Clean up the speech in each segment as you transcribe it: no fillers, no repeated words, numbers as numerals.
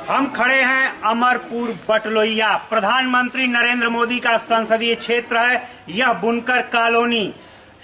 हम खड़े हैं अमरपुर बटलोइया। प्रधानमंत्री नरेंद्र मोदी का संसदीय क्षेत्र है यह बुनकर कॉलोनी।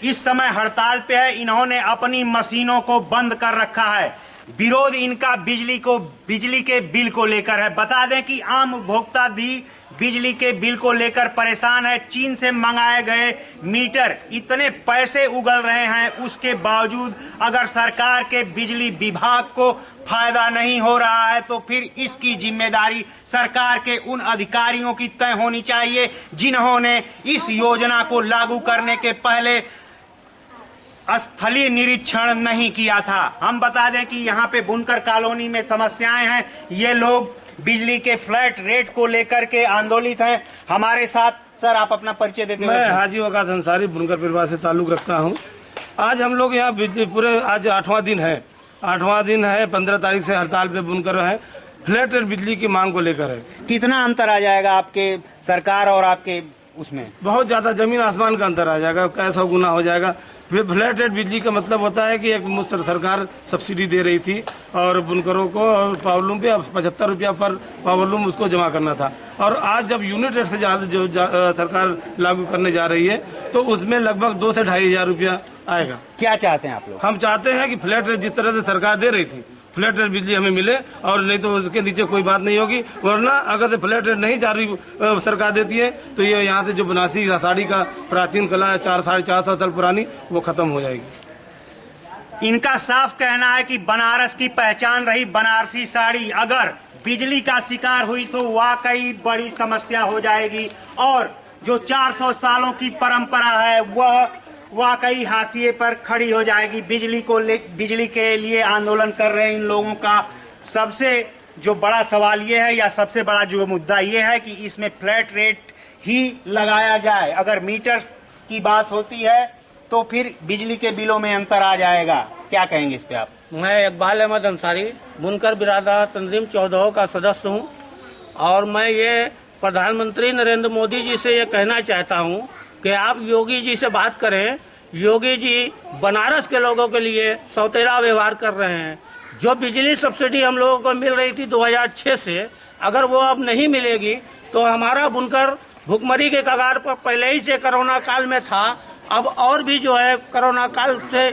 इस समय हड़ताल पे है। इन्होंने अपनी मशीनों को बंद कर रखा है। विरोध इनका बिजली के बिल को लेकर है। बता दें कि आम उपभोक्ता भी बिजली के बिल को लेकर परेशान है। चीन से मंगाए गए मीटर इतने पैसे उगल रहे हैं, उसके बावजूद अगर सरकार के बिजली विभाग को फायदा नहीं हो रहा है तो फिर इसकी जिम्मेदारी सरकार के उन अधिकारियों की तय होनी चाहिए जिन्होंने इस योजना को लागू करने के पहले स्थलीय निरीक्षण नहीं किया था। हम बता दें कि यहाँ पे बुनकर कॉलोनी में समस्याएं हैं। ये लोग बिजली के फ्लैट रेट को लेकर के आंदोलित हैं। हमारे साथ सर आप अपना परिचय देते हैं। मैं हाजी वकास अंसारी बुनकर परिवार से ताल्लुक रखता हूँ। आज हम लोग यहाँ बिजली पूरे आज 8वां दिन है। 15 तारीख से हड़ताल पे बुनकर है। फ्लैट रेट बिजली की मांग को लेकर है। कितना अंतर आ जाएगा आपके सरकार और आपके उसमें? बहुत ज्यादा जमीन आसमान का अंतर आ जाएगा। कैसा गुना हो जाएगा। फ्लैट रेट बिजली का मतलब होता है कि एक मुफ्त सरकार सब्सिडी दे रही थी और बुनकरों को और पावरलूम पे 75 रुपया पर पावरलूम उसको जमा करना था। और आज जब यूनिट रेट से सरकार लागू करने जा रही है तो उसमें लगभग 2 से 2.5 हजार रुपया आएगा। क्या चाहते हैं आप लोग? हम चाहते हैं कि फ्लैट रेट जिस तरह से सरकार दे रही थी फ्लैट रेट बिजली हमें मिले और नहीं तो उसके नीचे कोई बात नहीं होगी। वरना अगर फ्लैट रेट नहीं जारी सरकार देती है तो ये यहाँ से जो बनारसी साड़ी का प्राचीन कला है 400-450 साल पुरानी वो खत्म हो जाएगी। इनका साफ कहना है कि बनारस की पहचान रही बनारसी साड़ी अगर बिजली का शिकार हुई तो वाकई बड़ी समस्या हो जाएगी और जो 400 सालों की परंपरा है वह वाकई हाशिए पर खड़ी हो जाएगी। बिजली के लिए आंदोलन कर रहे इन लोगों का सबसे जो बड़ा सवाल ये है या सबसे बड़ा जो मुद्दा ये है कि इसमें फ्लैट रेट ही लगाया जाए। अगर मीटर की बात होती है तो फिर बिजली के बिलों में अंतर आ जाएगा। क्या कहेंगे इस पे आप? मैं इकबाल अहमद अंसारी बुनकर बिरादर तंजीम 14 का सदस्य हूँ और मैं ये प्रधानमंत्री नरेंद्र मोदी जी से ये कहना चाहता हूँ कि आप योगी जी से बात करें। योगी जी बनारस के लोगों के लिए सौतेला व्यवहार कर रहे हैं। जो बिजली सब्सिडी हम लोगों को मिल रही थी 2006 से, अगर वो अब नहीं मिलेगी तो हमारा बुनकर भुखमरी के कगार पर पहले ही से कोरोना काल में था। अब और भी जो है कोरोना काल से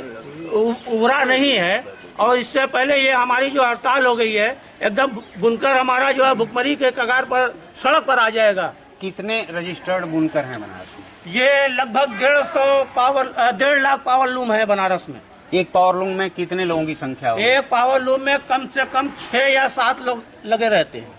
उभरा नहीं है और इससे पहले ये हमारी जो हड़ताल हो गई है एकदम बुनकर हमारा जो है भुखमरी के कगार पर सड़क पर आ जाएगा। कितने रजिस्टर्ड बुनकर हैं बनारस में? ये लगभग 1.5 लाख पावर लूम है बनारस में। एक पावर लूम में कितने लोगों की संख्या होगी? एक पावर लूम में कम से कम 6 या 7 लोग लगे रहते हैं।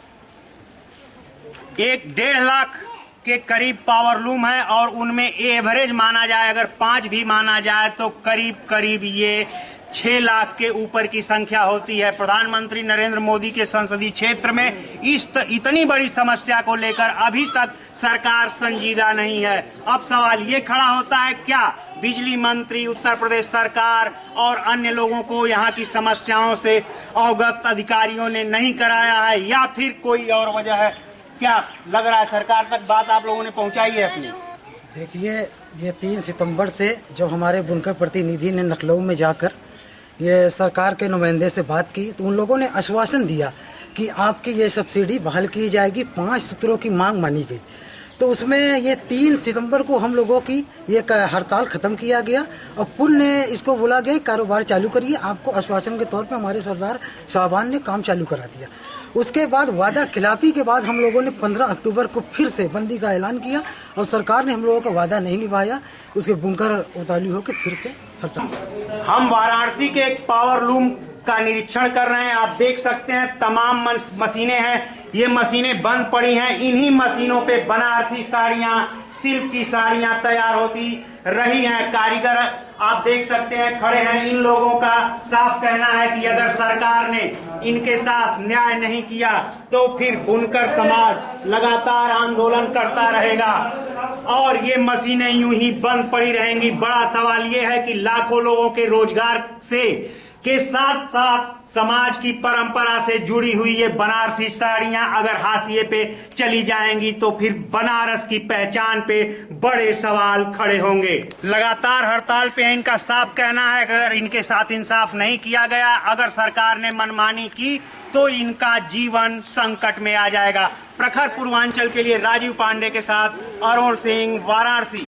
1.5 लाख के करीब पावर लूम है और उनमें एवरेज माना जाए अगर 5 भी माना जाए तो करीब ये 6 लाख के ऊपर की संख्या होती है। प्रधानमंत्री नरेंद्र मोदी के संसदीय क्षेत्र में इतनी बड़ी समस्या को लेकर अभी तक सरकार संजीदा नहीं है। अब सवाल ये खड़ा होता है क्या बिजली मंत्री, उत्तर प्रदेश सरकार और अन्य लोगों को यहाँ की समस्याओं से अवगत अधिकारियों ने नहीं कराया है या फिर कोई और वजह है? क्या लग रहा है सरकार तक बात आप लोगों ने पहुँचाई है अपनी? देखिए, ये 3 सितंबर से जब हमारे बुनकर प्रतिनिधि ने लखनऊ में जाकर ये सरकार के नुमाइंदे से बात की तो उन लोगों ने आश्वासन दिया कि आपकी ये सब्सिडी बहाल की जाएगी। 5 सूत्रों की मांग मानी गई। तो उसमें ये 3 सितंबर को हम लोगों की ये हड़ताल खत्म किया गया और पुनः ने इसको बोला गया कारोबार चालू करिए। आपको आश्वासन के तौर पे हमारे सरदार साहबान ने काम चालू करा दिया। उसके बाद वादा खिलाफी के बाद हम लोगों ने 15 अक्टूबर को फिर से बंदी का ऐलान किया और सरकार ने हम लोगों का वादा नहीं निभाया। उसके बुनकर उताली होकर फिर से हड़ताल। हम वाराणसी के एक पावर लूम का निरीक्षण कर रहे हैं। आप देख सकते हैं तमाम मशीनें हैं। ये मशीनें बंद पड़ी हैं। इन्हीं मशीनों पे बनारसी साड़ियां, सिल्क की साड़ियां तैयार होती रही हैं। कारीगर आप देख सकते हैं खड़े हैं। इन लोगों का साफ कहना है कि अगर सरकार ने इनके साथ न्याय नहीं किया तो फिर बुनकर समाज लगातार आंदोलन करता रहेगा और ये मशीनें यूं ही बंद पड़ी रहेंगी। बड़ा सवाल ये है कि लाखों लोगों के रोजगार से के साथ साथ समाज की परंपरा से जुड़ी हुई ये बनारसी साड़ियां अगर हाशिए पे चली जाएंगी तो फिर बनारस की पहचान पे बड़े सवाल खड़े होंगे। लगातार हड़ताल पे इनका साफ कहना है अगर इनके साथ इंसाफ नहीं किया गया, अगर सरकार ने मनमानी की तो इनका जीवन संकट में आ जाएगा। प्रखर पूर्वांचल के लिए राजीव पांडे के साथ अरुण सिंह, वाराणसी।